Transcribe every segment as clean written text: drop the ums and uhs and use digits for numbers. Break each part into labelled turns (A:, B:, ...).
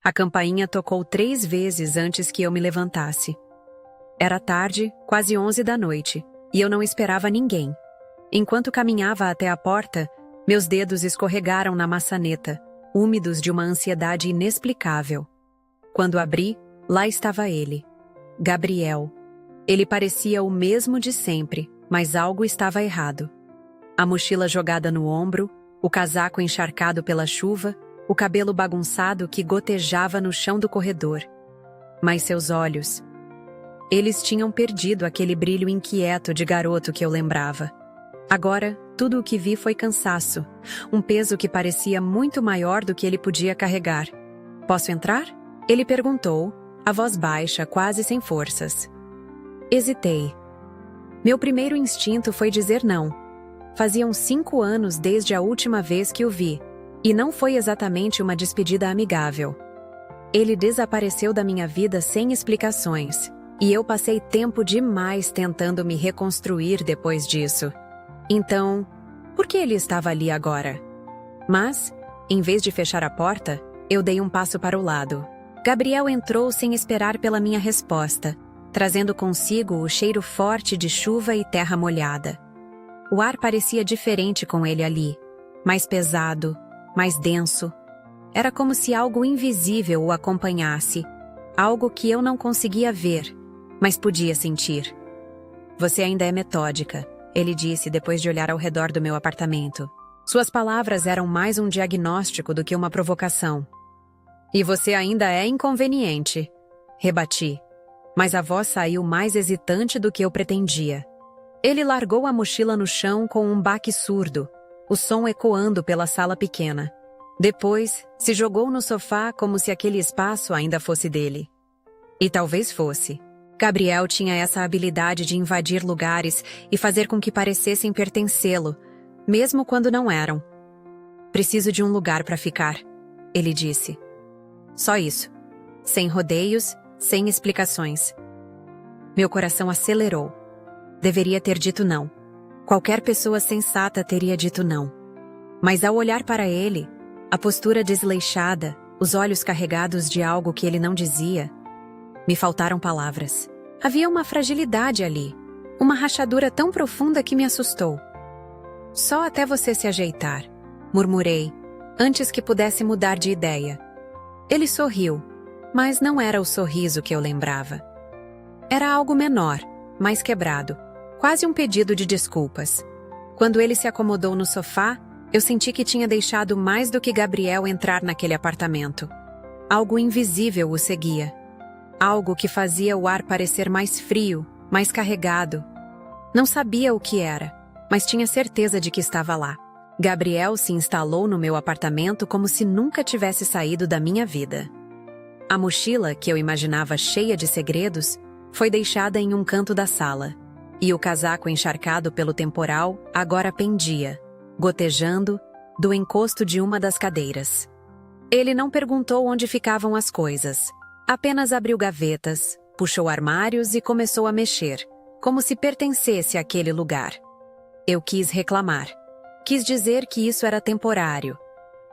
A: A campainha tocou 3 vezes antes que eu me levantasse. Era tarde, quase 11 da noite, e eu não esperava ninguém. Enquanto caminhava até a porta, meus dedos escorregaram na maçaneta, úmidos de uma ansiedade inexplicável. Quando abri, lá estava ele. Gabriel. Ele parecia o mesmo de sempre, mas algo estava errado. A mochila jogada no ombro, o casaco encharcado pela chuva, o cabelo bagunçado que gotejava no chão do corredor. Mas seus olhos... Eles tinham perdido aquele brilho inquieto de garoto que eu lembrava. Agora, tudo o que vi foi cansaço, um peso que parecia muito maior do que ele podia carregar. "Posso entrar?" Ele perguntou, a voz baixa, quase sem forças. Hesitei. Meu primeiro instinto foi dizer não. Faziam 5 anos desde a última vez que o vi, e não foi exatamente uma despedida amigável. Ele desapareceu da minha vida sem explicações, e eu passei tempo demais tentando me reconstruir depois disso. Então, por que ele estava ali agora? Mas, em vez de fechar a porta, eu dei um passo para o lado. Gabriel entrou sem esperar pela minha resposta, trazendo consigo o cheiro forte de chuva e terra molhada. O ar parecia diferente com ele ali, mais pesado, mais denso. Era como se algo invisível o acompanhasse, algo que eu não conseguia ver, mas podia sentir. "Você ainda é metódica", ele disse depois de olhar ao redor do meu apartamento. Suas palavras eram mais um diagnóstico do que uma provocação. "E você ainda é inconveniente", rebati, mas a voz saiu mais hesitante do que eu pretendia. Ele largou a mochila no chão com um baque surdo, o som ecoando pela sala pequena. Depois, se jogou no sofá como se aquele espaço ainda fosse dele. E talvez fosse. Gabriel tinha essa habilidade de invadir lugares e fazer com que parecessem pertencê-lo, mesmo quando não eram. "Preciso de um lugar para ficar", ele disse. Só isso. Sem rodeios, sem explicações. Meu coração acelerou. Deveria ter dito não. Qualquer pessoa sensata teria dito não. Mas ao olhar para ele, a postura desleixada, os olhos carregados de algo que ele não dizia, me faltaram palavras. Havia uma fragilidade ali, uma rachadura tão profunda que me assustou. "Só até você se ajeitar", murmurei, antes que pudesse mudar de ideia. Ele sorriu, mas não era o sorriso que eu lembrava. Era algo menor, mais quebrado, quase um pedido de desculpas. Quando ele se acomodou no sofá, eu senti que tinha deixado mais do que Gabriel entrar naquele apartamento. Algo invisível o seguia. Algo que fazia o ar parecer mais frio, mais carregado. Não sabia o que era, mas tinha certeza de que estava lá. Gabriel se instalou no meu apartamento como se nunca tivesse saído da minha vida. A mochila, que eu imaginava cheia de segredos, foi deixada em um canto da sala, e o casaco encharcado pelo temporal agora pendia, gotejando, do encosto de uma das cadeiras. Ele não perguntou onde ficavam as coisas. Apenas abriu gavetas, puxou armários e começou a mexer, como se pertencesse àquele lugar. Eu quis reclamar. Quis dizer que isso era temporário,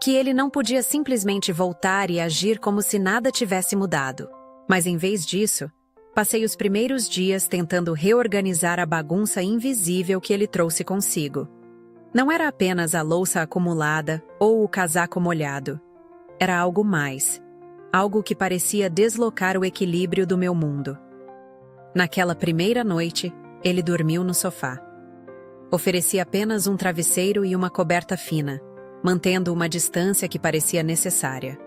A: que ele não podia simplesmente voltar e agir como se nada tivesse mudado. Mas em vez disso, passei os primeiros dias tentando reorganizar a bagunça invisível que ele trouxe consigo. Não era apenas a louça acumulada ou o casaco molhado. Era algo mais. Algo que parecia deslocar o equilíbrio do meu mundo. Naquela primeira noite, ele dormiu no sofá. Ofereci apenas um travesseiro e uma coberta fina, mantendo uma distância que parecia necessária.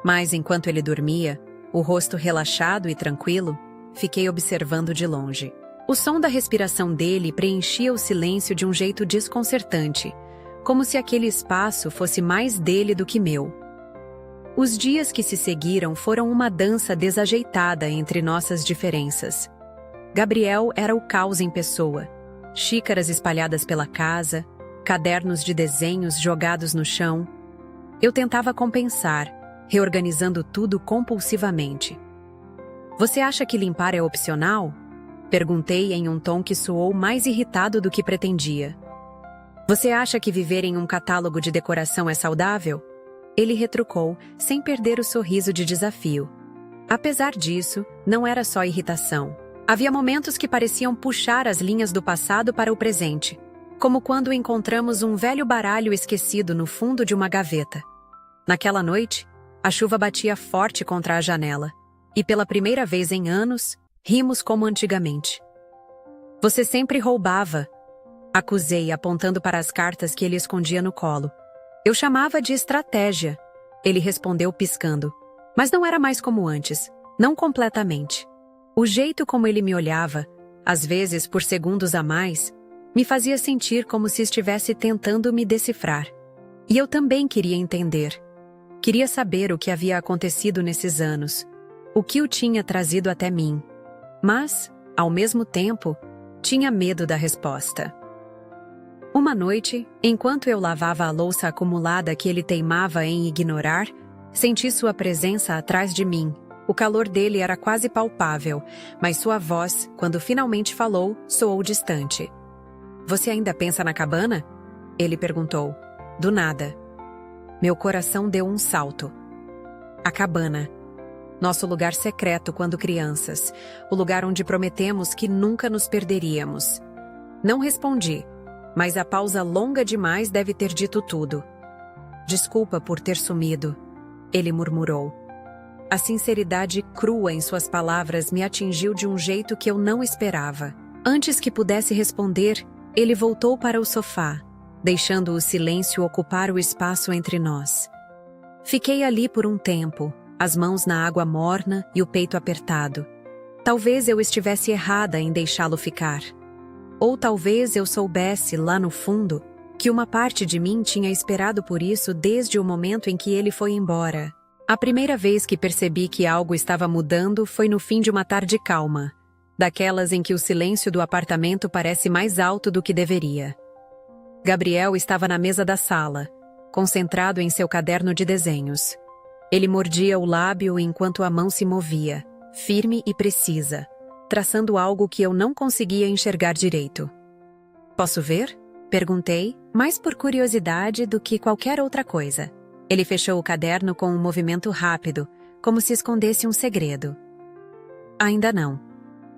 A: Mas enquanto ele dormia, o rosto relaxado e tranquilo, fiquei observando de longe. O som da respiração dele preenchia o silêncio de um jeito desconcertante, como se aquele espaço fosse mais dele do que meu. Os dias que se seguiram foram uma dança desajeitada entre nossas diferenças. Gabriel era o caos em pessoa. Xícaras espalhadas pela casa, cadernos de desenhos jogados no chão. Eu tentava compensar, reorganizando tudo compulsivamente. "Você acha que limpar é opcional?" Perguntei em um tom que soou mais irritado do que pretendia. "Você acha que viver em um catálogo de decoração é saudável?" Ele retrucou, sem perder o sorriso de desafio. Apesar disso, não era só irritação. Havia momentos que pareciam puxar as linhas do passado para o presente, como quando encontramos um velho baralho esquecido no fundo de uma gaveta. Naquela noite, a chuva batia forte contra a janela, e pela primeira vez em anos, rimos como antigamente. Você sempre roubava, acusei, apontando para as cartas que ele escondia no colo. Eu chamava de estratégia, ele respondeu piscando. Mas não era mais como antes, não completamente. O jeito como ele me olhava, às vezes por segundos a mais, me fazia sentir como se estivesse tentando me decifrar. E eu também queria entender. Queria saber o que havia acontecido nesses anos, o que o tinha trazido até mim. Mas, ao mesmo tempo, tinha medo da resposta. Uma noite, enquanto eu lavava a louça acumulada que ele teimava em ignorar, senti sua presença atrás de mim. O calor dele era quase palpável, mas sua voz, quando finalmente falou, soou distante. Você ainda pensa na cabana? Ele perguntou. Do nada. Meu coração deu um salto. A cabana. Nosso lugar secreto quando crianças. O lugar onde prometemos que nunca nos perderíamos. Não respondi, mas a pausa longa demais deve ter dito tudo. Desculpa por ter sumido, ele murmurou. A sinceridade crua em suas palavras me atingiu de um jeito que eu não esperava. Antes que pudesse responder, ele voltou para o sofá, deixando o silêncio ocupar o espaço entre nós. Fiquei ali por um tempo, as mãos na água morna e o peito apertado. Talvez eu estivesse errada em deixá-lo ficar. Ou talvez eu soubesse, lá no fundo, que uma parte de mim tinha esperado por isso desde o momento em que ele foi embora. A primeira vez que percebi que algo estava mudando foi no fim de uma tarde calma, daquelas em que o silêncio do apartamento parece mais alto do que deveria. Gabriel estava na mesa da sala, concentrado em seu caderno de desenhos. Ele mordia o lábio enquanto a mão se movia, firme e precisa, traçando algo que eu não conseguia enxergar direito. Posso ver? Perguntei, mais por curiosidade do que qualquer outra coisa. Ele fechou o caderno com um movimento rápido, como se escondesse um segredo. Ainda não,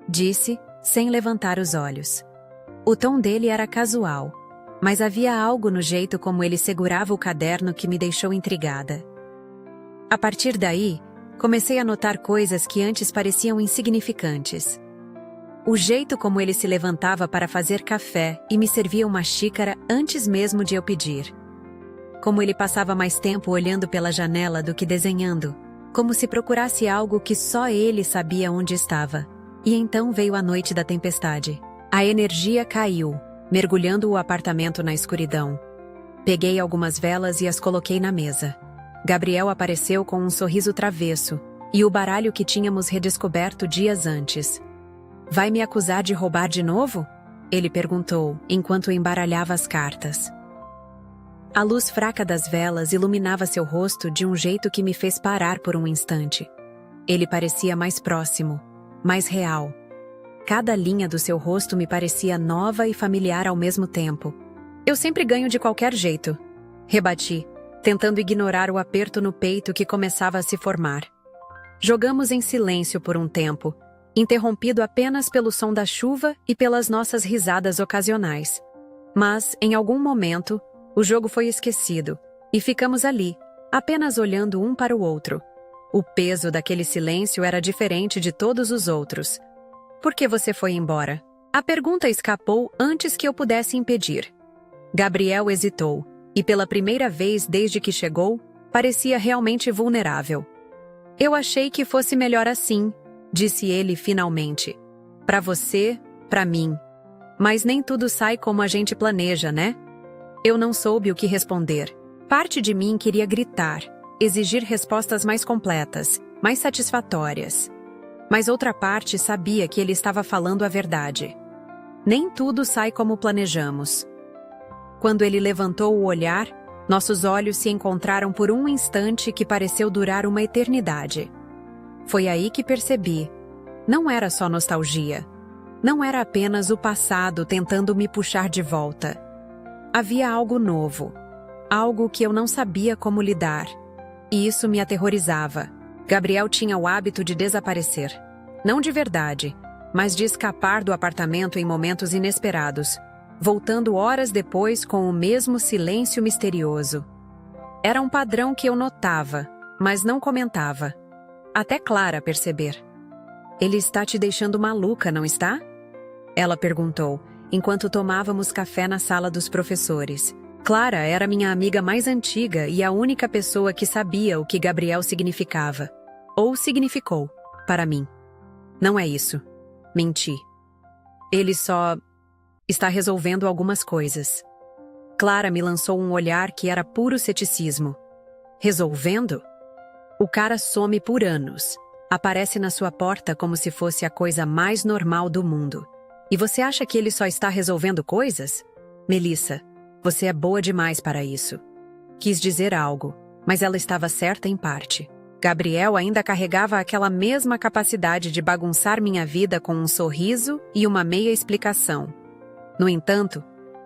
A: disse, sem levantar os olhos. O tom dele era casual, mas havia algo no jeito como ele segurava o caderno que me deixou intrigada. A partir daí, comecei a notar coisas que antes pareciam insignificantes. O jeito como ele se levantava para fazer café e me servia uma xícara antes mesmo de eu pedir. Como ele passava mais tempo olhando pela janela do que desenhando, como se procurasse algo que só ele sabia onde estava. E então veio a noite da tempestade. A energia caiu, mergulhando o apartamento na escuridão. Peguei algumas velas e as coloquei na mesa. Gabriel apareceu com um sorriso travesso e o baralho que tínhamos redescoberto dias antes. Vai me acusar de roubar de novo? Ele perguntou, enquanto embaralhava as cartas. A luz fraca das velas iluminava seu rosto de um jeito que me fez parar por um instante. Ele parecia mais próximo, mais real. Cada linha do seu rosto me parecia nova e familiar ao mesmo tempo. Eu sempre ganho de qualquer jeito, rebati, tentando ignorar o aperto no peito que começava a se formar. Jogamos em silêncio por um tempo, interrompido apenas pelo som da chuva e pelas nossas risadas ocasionais. Mas, em algum momento, o jogo foi esquecido, e ficamos ali, apenas olhando um para o outro. O peso daquele silêncio era diferente de todos os outros. Por que você foi embora? A pergunta escapou antes que eu pudesse impedir. Gabriel hesitou, e pela primeira vez desde que chegou, parecia realmente vulnerável. Eu achei que fosse melhor assim, disse ele finalmente. Para você, para mim. Mas nem tudo sai como a gente planeja, né? Eu não soube o que responder. Parte de mim queria gritar, exigir respostas mais completas, mais satisfatórias. Mas outra parte sabia que ele estava falando a verdade. Nem tudo sai como planejamos. Quando ele levantou o olhar, nossos olhos se encontraram por um instante que pareceu durar uma eternidade. Foi aí que percebi. Não era só nostalgia. Não era apenas o passado tentando me puxar de volta. Havia algo novo. Algo que eu não sabia como lidar. e isso me aterrorizava. Gabriel tinha o hábito de desaparecer. Não de verdade, mas de escapar do apartamento em momentos inesperados, voltando horas depois com o mesmo silêncio misterioso. Era um padrão que eu notava, mas não comentava. Até Clara perceber. Ele está te deixando maluca, não está? Ela perguntou, enquanto tomávamos café na sala dos professores. Clara era minha amiga mais antiga e a única pessoa que sabia o que Gabriel significava. Ou significou, para mim. Não é isso. Menti. Ele só está resolvendo algumas coisas. Clara me lançou um olhar que era puro ceticismo. Resolvendo? O cara some por anos. Aparece na sua porta como se fosse a coisa mais normal do mundo. E você acha que ele só está resolvendo coisas? Melissa, você é boa demais para isso. Quis dizer algo, mas ela estava certa em parte. Gabriel ainda carregava aquela mesma capacidade de bagunçar minha vida com um sorriso e uma meia explicação. No entanto,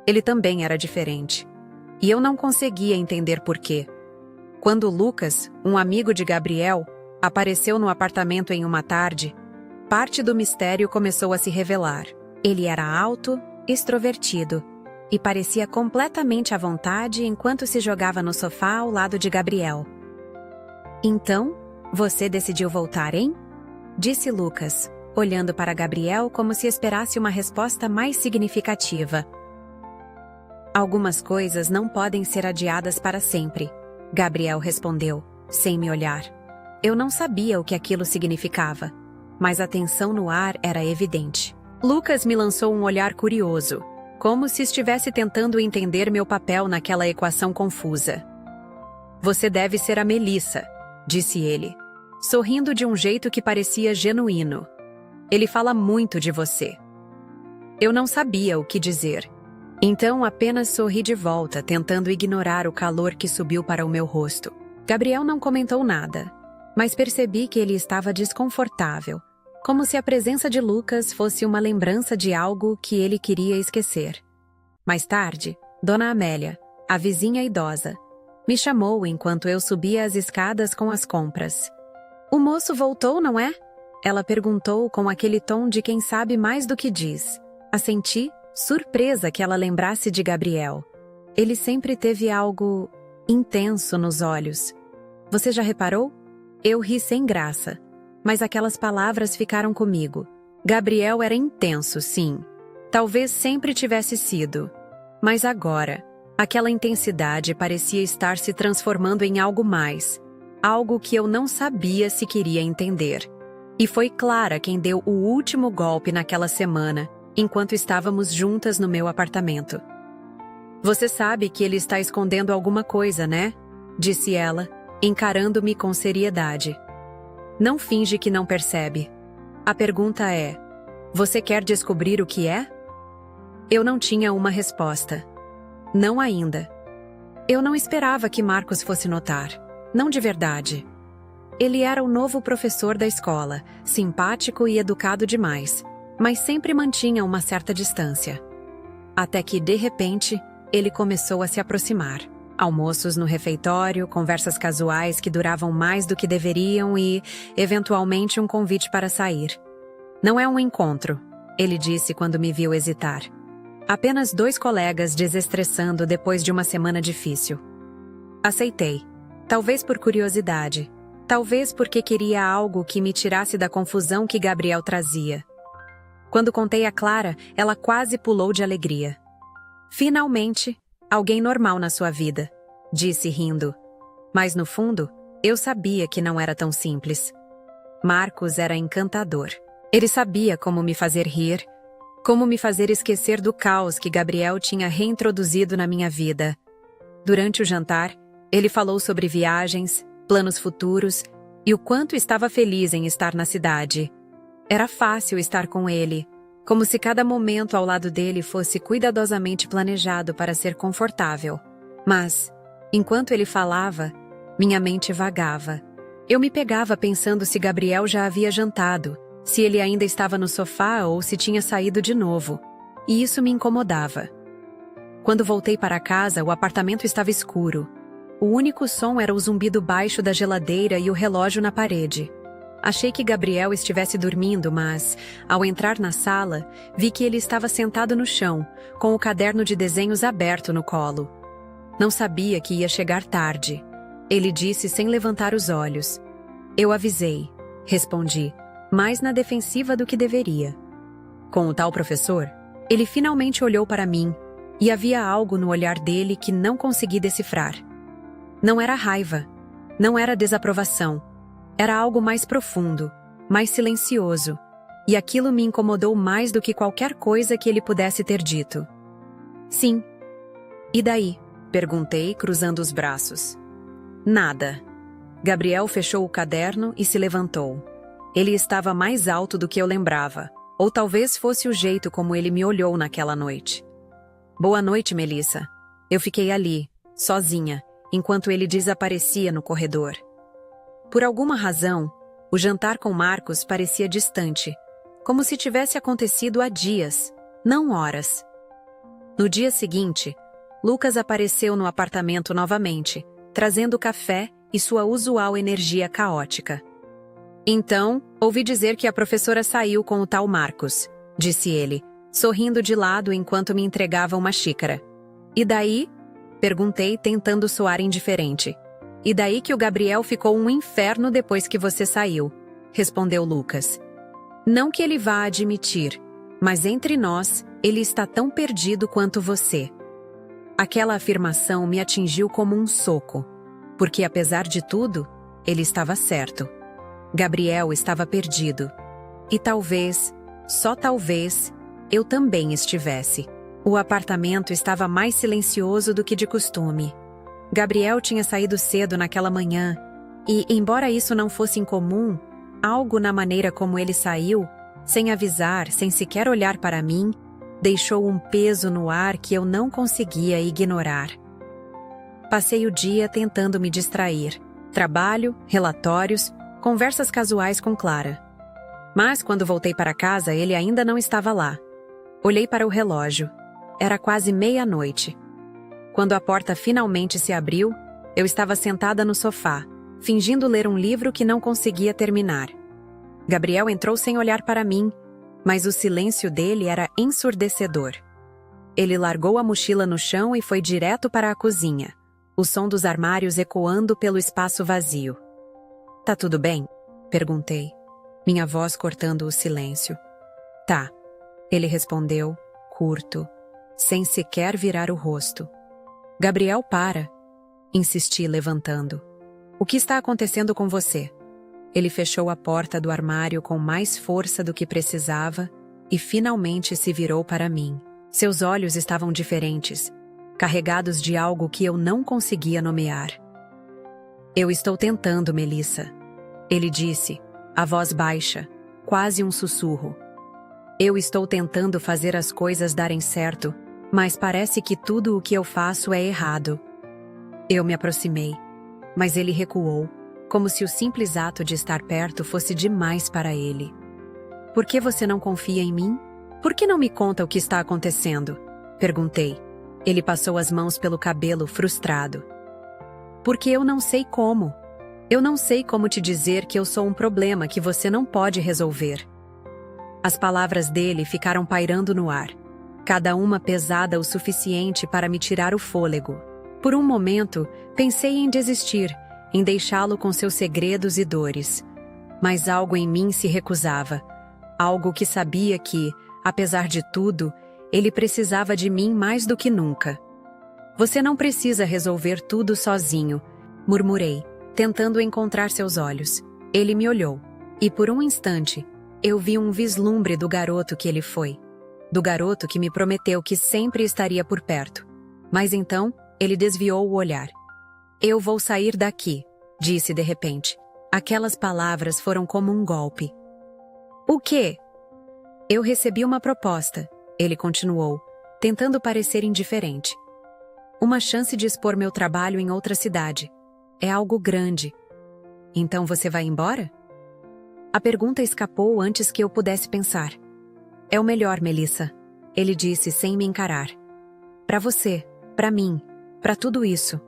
A: ele também era diferente. E eu não conseguia entender por quê. Quando Lucas, um amigo de Gabriel, apareceu no apartamento em uma tarde, parte do mistério começou a se revelar. Ele era alto, extrovertido, e parecia completamente à vontade enquanto se jogava no sofá ao lado de Gabriel. Então, você decidiu voltar, hein? Disse Lucas, olhando para Gabriel como se esperasse uma resposta mais significativa. Algumas coisas não podem ser adiadas para sempre, Gabriel respondeu, sem me olhar. Eu não sabia o que aquilo significava, mas a tensão no ar era evidente. Lucas me lançou um olhar curioso, como se estivesse tentando entender meu papel naquela equação confusa. Você deve ser a Melissa, disse ele, sorrindo de um jeito que parecia genuíno. Ele fala muito de você. Eu não sabia o que dizer. Então apenas sorri de volta, tentando ignorar o calor que subiu para o meu rosto. Gabriel não comentou nada, mas percebi que ele estava desconfortável, como se a presença de Lucas fosse uma lembrança de algo que ele queria esquecer. Mais tarde, Dona Amélia, a vizinha idosa, me chamou enquanto eu subia as escadas com as compras. O moço voltou, não é? Ela perguntou com aquele tom de quem sabe mais do que diz. Assenti, surpresa que ela lembrasse de Gabriel. Ele sempre teve algo intenso nos olhos. Você já reparou? Eu ri sem graça, mas aquelas palavras ficaram comigo. Gabriel era intenso, sim. Talvez sempre tivesse sido. Mas agora, aquela intensidade parecia estar se transformando em algo mais. Algo que eu não sabia se queria entender. E foi Clara quem deu o último golpe naquela semana, enquanto estávamos juntas no meu apartamento. Você sabe que ele está escondendo alguma coisa, né? Disse ela, encarando-me com seriedade. Não finge que não percebe. A pergunta é: você quer descobrir o que é? Eu não tinha uma resposta. Não ainda. Eu não esperava que Marcos fosse notar. Não de verdade. Ele era o novo professor da escola, simpático e educado demais, mas sempre mantinha uma certa distância. Até que, de repente, ele começou a se aproximar. Almoços no refeitório, conversas casuais que duravam mais do que deveriam e, eventualmente, um convite para sair. Não é um encontro, ele disse quando me viu hesitar. Apenas 2 colegas desestressando depois de uma semana difícil. Aceitei, talvez por curiosidade, talvez porque queria algo que me tirasse da confusão que Gabriel trazia. Quando contei a Clara, ela quase pulou de alegria. Finalmente, alguém normal na sua vida, disse rindo. Mas no fundo, eu sabia que não era tão simples. Marcos era encantador. Ele sabia como me fazer rir, como me fazer esquecer do caos que Gabriel tinha reintroduzido na minha vida. Durante o jantar, ele falou sobre viagens, planos futuros e o quanto estava feliz em estar na cidade. Era fácil estar com ele, como se cada momento ao lado dele fosse cuidadosamente planejado para ser confortável. Mas, enquanto ele falava, minha mente vagava. Eu me pegava pensando se Gabriel já havia jantado, se ele ainda estava no sofá ou se tinha saído de novo. E isso me incomodava. Quando voltei para casa, o apartamento estava escuro. O único som era o zumbido baixo da geladeira e o relógio na parede. Achei que Gabriel estivesse dormindo, mas, ao entrar na sala, vi que ele estava sentado no chão, com o caderno de desenhos aberto no colo. Não sabia que ia chegar tarde. Ele disse sem levantar os olhos. Eu avisei, respondi, mais na defensiva do que deveria. Com o tal professor, ele finalmente olhou para mim, e havia algo no olhar dele que não consegui decifrar. Não era raiva, não era desaprovação. Era algo mais profundo, mais silencioso, e aquilo me incomodou mais do que qualquer coisa que ele pudesse ter dito. Sim. E daí? Perguntei, cruzando os braços. Nada. Gabriel fechou o caderno e se levantou. Ele estava mais alto do que eu lembrava, ou talvez fosse o jeito como ele me olhou naquela noite. Boa noite, Melissa. Eu fiquei ali, sozinha, enquanto ele desaparecia no corredor. Por alguma razão, o jantar com Marcos parecia distante, como se tivesse acontecido há dias, não horas. No dia seguinte, Lucas apareceu no apartamento novamente, trazendo café e sua usual energia caótica. Então, ouvi dizer que a professora saiu com o tal Marcos, disse ele, sorrindo de lado enquanto me entregava uma xícara. E daí? Perguntei, tentando soar indiferente. E daí que o Gabriel ficou um inferno depois que você saiu, respondeu Lucas. Não que ele vá admitir, mas entre nós, ele está tão perdido quanto você. Aquela afirmação me atingiu como um soco, porque apesar de tudo, ele estava certo. Gabriel estava perdido. E talvez, só talvez, eu também estivesse. O apartamento estava mais silencioso do que de costume. Gabriel tinha saído cedo naquela manhã e, embora isso não fosse incomum, algo na maneira como ele saiu, sem avisar, sem sequer olhar para mim, deixou um peso no ar que eu não conseguia ignorar. Passei o dia tentando me distrair. Trabalho, relatórios, conversas casuais com Clara. Mas quando voltei para casa, ele ainda não estava lá. Olhei para o relógio. Era quase meia-noite. Quando a porta finalmente se abriu, eu estava sentada no sofá, fingindo ler um livro que não conseguia terminar. Gabriel entrou sem olhar para mim, mas o silêncio dele era ensurdecedor. Ele largou a mochila no chão e foi direto para a cozinha, o som dos armários ecoando pelo espaço vazio. Tá tudo bem? Perguntei, minha voz cortando o silêncio. Tá, ele respondeu, curto, sem sequer virar o rosto. Gabriel, para. Insisti, levantando. O que está acontecendo com você? Ele fechou a porta do armário com mais força do que precisava e finalmente se virou para mim. Seus olhos estavam diferentes, carregados de algo que eu não conseguia nomear. Eu estou tentando, Melissa. Ele disse, a voz baixa, quase um sussurro. Eu estou tentando fazer as coisas darem certo, mas parece que tudo o que eu faço é errado. Eu me aproximei, mas ele recuou, como se o simples ato de estar perto fosse demais para ele. Por que você não confia em mim? Por que não me conta o que está acontecendo? Perguntei. Ele passou as mãos pelo cabelo, frustrado. Porque eu não sei como. Eu não sei como te dizer que eu sou um problema que você não pode resolver. As palavras dele ficaram pairando no ar, cada uma pesada o suficiente para me tirar o fôlego. Por um momento, pensei em desistir, em deixá-lo com seus segredos e dores. Mas algo em mim se recusava. Algo que sabia que, apesar de tudo, ele precisava de mim mais do que nunca. Você não precisa resolver tudo sozinho, murmurei, tentando encontrar seus olhos. Ele me olhou, e por um instante, eu vi um vislumbre do garoto que ele foi. Do garoto que me prometeu que sempre estaria por perto. Mas então, ele desviou o olhar. Eu vou sair daqui, disse de repente. Aquelas palavras foram como um golpe. O quê? Eu recebi uma proposta, ele continuou, tentando parecer indiferente. Uma chance de expor meu trabalho em outra cidade. É algo grande. Então você vai embora? A pergunta escapou antes que eu pudesse pensar. É o melhor, Melissa, ele disse sem me encarar. Para você, para mim, para tudo isso.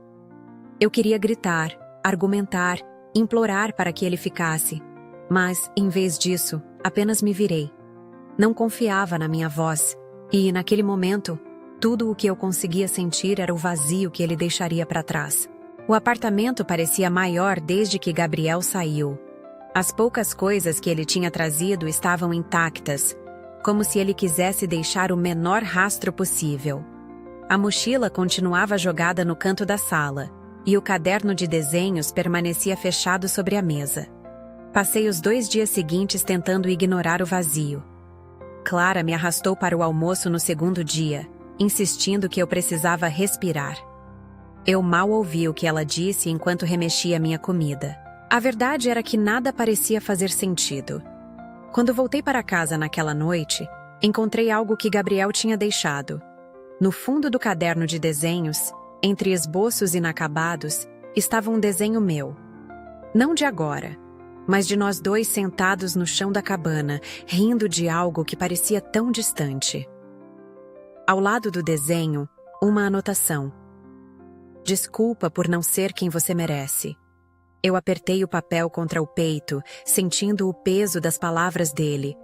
A: Eu queria gritar, argumentar, implorar para que ele ficasse. Mas, em vez disso, apenas me virei. Não confiava na minha voz, e, naquele momento, tudo o que eu conseguia sentir era o vazio que ele deixaria para trás. O apartamento parecia maior desde que Gabriel saiu. As poucas coisas que ele tinha trazido estavam intactas, como se ele quisesse deixar o menor rastro possível. A mochila continuava jogada no canto da sala, e o caderno de desenhos permanecia fechado sobre a mesa. Passei os 2 dias seguintes tentando ignorar o vazio. Clara me arrastou para o almoço no segundo dia, insistindo que eu precisava respirar. Eu mal ouvi o que ela disse enquanto remexia minha comida. A verdade era que nada parecia fazer sentido. Quando voltei para casa naquela noite, encontrei algo que Gabriel tinha deixado. No fundo do caderno de desenhos, entre esboços inacabados, estava um desenho meu. Não de agora, mas de nós 2 sentados no chão da cabana, rindo de algo que parecia tão distante. Ao lado do desenho, uma anotação. Desculpa por não ser quem você merece. Eu apertei o papel contra o peito, sentindo o peso das palavras dele.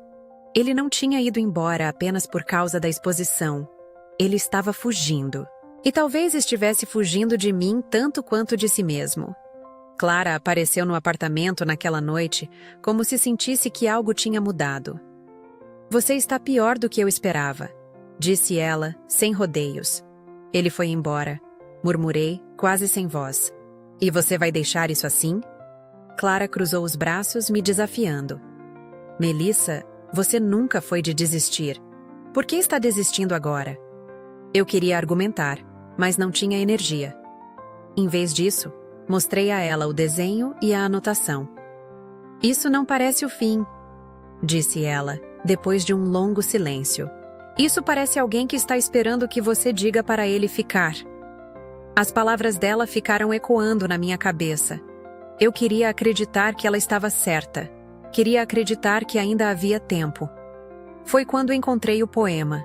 A: Ele não tinha ido embora apenas por causa da exposição. Ele estava fugindo. E talvez estivesse fugindo de mim tanto quanto de si mesmo. Clara apareceu no apartamento naquela noite, como se sentisse que algo tinha mudado. Você está pior do que eu esperava, disse ela, sem rodeios. Ele foi embora. Murmurei, quase sem voz. E você vai deixar isso assim? Clara cruzou os braços, me desafiando. Melissa, você nunca foi de desistir. Por que está desistindo agora? Eu queria argumentar, mas não tinha energia. Em vez disso, mostrei a ela o desenho e a anotação. Isso não parece o fim, disse ela, depois de um longo silêncio. Isso parece alguém que está esperando que você diga para ele ficar. As palavras dela ficaram ecoando na minha cabeça. Eu queria acreditar que ela estava certa. Queria acreditar que ainda havia tempo. Foi quando encontrei o poema.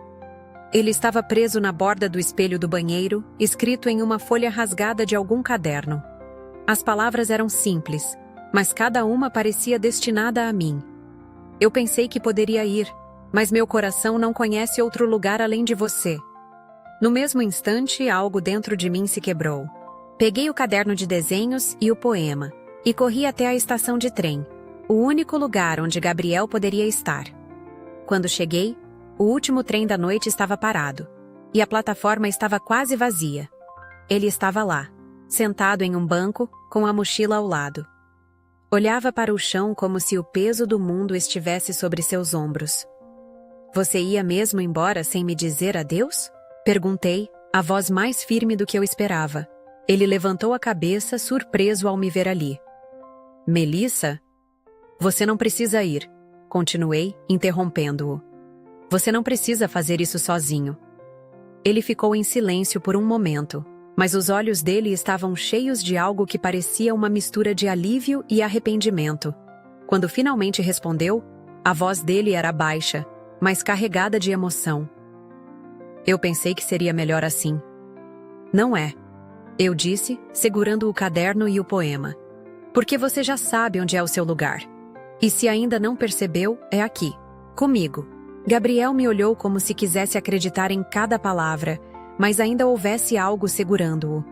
A: Ele estava preso na borda do espelho do banheiro, escrito em uma folha rasgada de algum caderno. As palavras eram simples, mas cada uma parecia destinada a mim. Eu pensei que poderia ir, mas meu coração não conhece outro lugar além de você. No mesmo instante, algo dentro de mim se quebrou. Peguei o caderno de desenhos e o poema, e corri até a estação de trem, o único lugar onde Gabriel poderia estar. Quando cheguei, o último trem da noite estava parado, e a plataforma estava quase vazia. Ele estava lá, sentado em um banco, com a mochila ao lado. Olhava para o chão como se o peso do mundo estivesse sobre seus ombros. Você ia mesmo embora sem me dizer adeus? Perguntei, a voz mais firme do que eu esperava. Ele levantou a cabeça, surpreso ao me ver ali. Melissa? Você não precisa ir, continuei, interrompendo-o. Você não precisa fazer isso sozinho. Ele ficou em silêncio por um momento, mas os olhos dele estavam cheios de algo que parecia uma mistura de alívio e arrependimento. Quando finalmente respondeu, a voz dele era baixa, mas carregada de emoção. Eu pensei que seria melhor assim. Não é, eu disse, segurando o caderno e o poema. Porque você já sabe onde é o seu lugar. E se ainda não percebeu, é aqui, comigo. Gabriel me olhou como se quisesse acreditar em cada palavra, mas ainda houvesse algo segurando-o.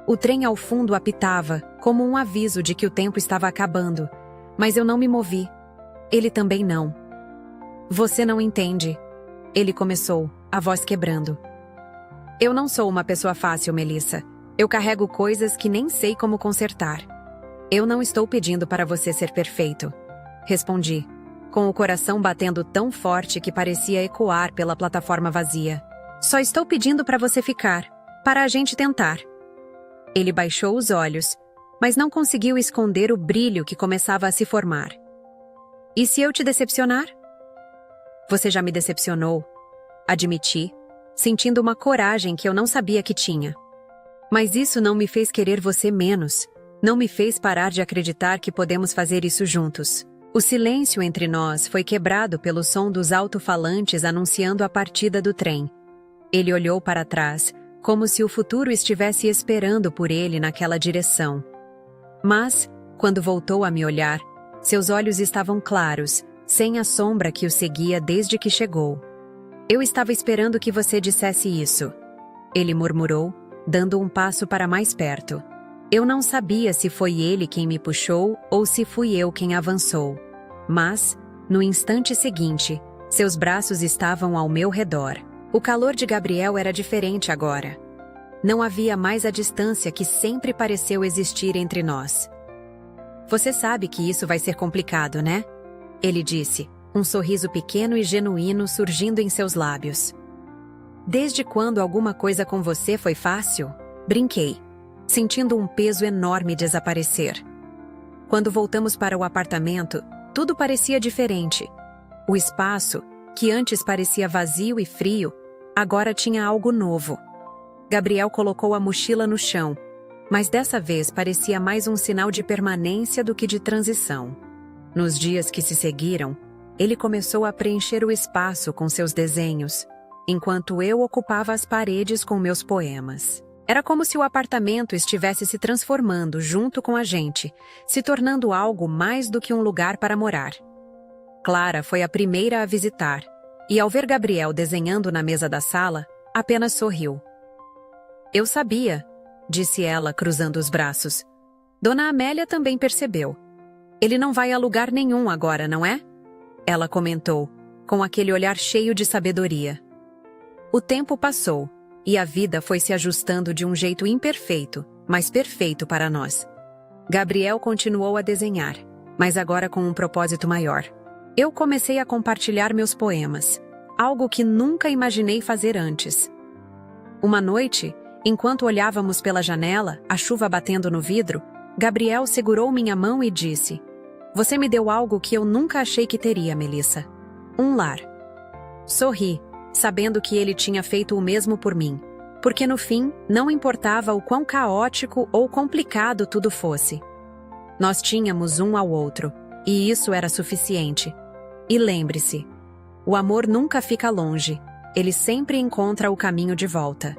A: O trem ao fundo apitava, como um aviso de que o tempo estava acabando, mas eu não me movi. Ele também não. Você não entende. Ele começou, a voz quebrando. Eu não sou uma pessoa fácil, Melissa. Eu carrego coisas que nem sei como consertar. Eu não estou pedindo para você ser perfeito. Respondi, com o coração batendo tão forte que parecia ecoar pela plataforma vazia. Só estou pedindo para você ficar, para a gente tentar. Ele baixou os olhos, mas não conseguiu esconder o brilho que começava a se formar. E se eu te decepcionar? Você já me decepcionou, admiti, sentindo uma coragem que eu não sabia que tinha. Mas isso não me fez querer você menos, não me fez parar de acreditar que podemos fazer isso juntos. O silêncio entre nós foi quebrado pelo som dos alto-falantes anunciando a partida do trem. Ele olhou para trás, como se o futuro estivesse esperando por ele naquela direção. Mas, quando voltou a me olhar, seus olhos estavam claros, sem a sombra que o seguia desde que chegou. Eu estava esperando que você dissesse isso, ele murmurou, dando um passo para mais perto. Eu não sabia se foi ele quem me puxou ou se fui eu quem avançou. Mas, no instante seguinte, seus braços estavam ao meu redor. O calor de Gabriel era diferente agora. Não havia mais a distância que sempre pareceu existir entre nós. Você sabe que isso vai ser complicado, né? Ele disse, um sorriso pequeno e genuíno surgindo em seus lábios. Desde quando alguma coisa com você foi fácil? Brinquei, sentindo um peso enorme desaparecer. Quando voltamos para o apartamento, tudo parecia diferente. O espaço, que antes parecia vazio e frio, agora tinha algo novo. Gabriel colocou a mochila no chão, mas dessa vez parecia mais um sinal de permanência do que de transição. Nos dias que se seguiram, ele começou a preencher o espaço com seus desenhos, enquanto eu ocupava as paredes com meus poemas. Era como se o apartamento estivesse se transformando junto com a gente, se tornando algo mais do que um lugar para morar. Clara foi a primeira a visitar, e ao ver Gabriel desenhando na mesa da sala, apenas sorriu. Eu sabia, disse ela, cruzando os braços. Dona Amélia também percebeu. Ele não vai a lugar nenhum agora, não é? Ela comentou, com aquele olhar cheio de sabedoria. O tempo passou, e a vida foi se ajustando de um jeito imperfeito, mas perfeito para nós. Gabriel continuou a desenhar, mas agora com um propósito maior. Eu comecei a compartilhar meus poemas, algo que nunca imaginei fazer antes. Uma noite, enquanto olhávamos pela janela, a chuva batendo no vidro, Gabriel segurou minha mão e disse: Você me deu algo que eu nunca achei que teria, Melissa. Um lar. Sorri, sabendo que ele tinha feito o mesmo por mim, porque no fim, não importava o quão caótico ou complicado tudo fosse. Nós tínhamos um ao outro, e isso era suficiente. E lembre-se, o amor nunca fica longe, ele sempre encontra o caminho de volta.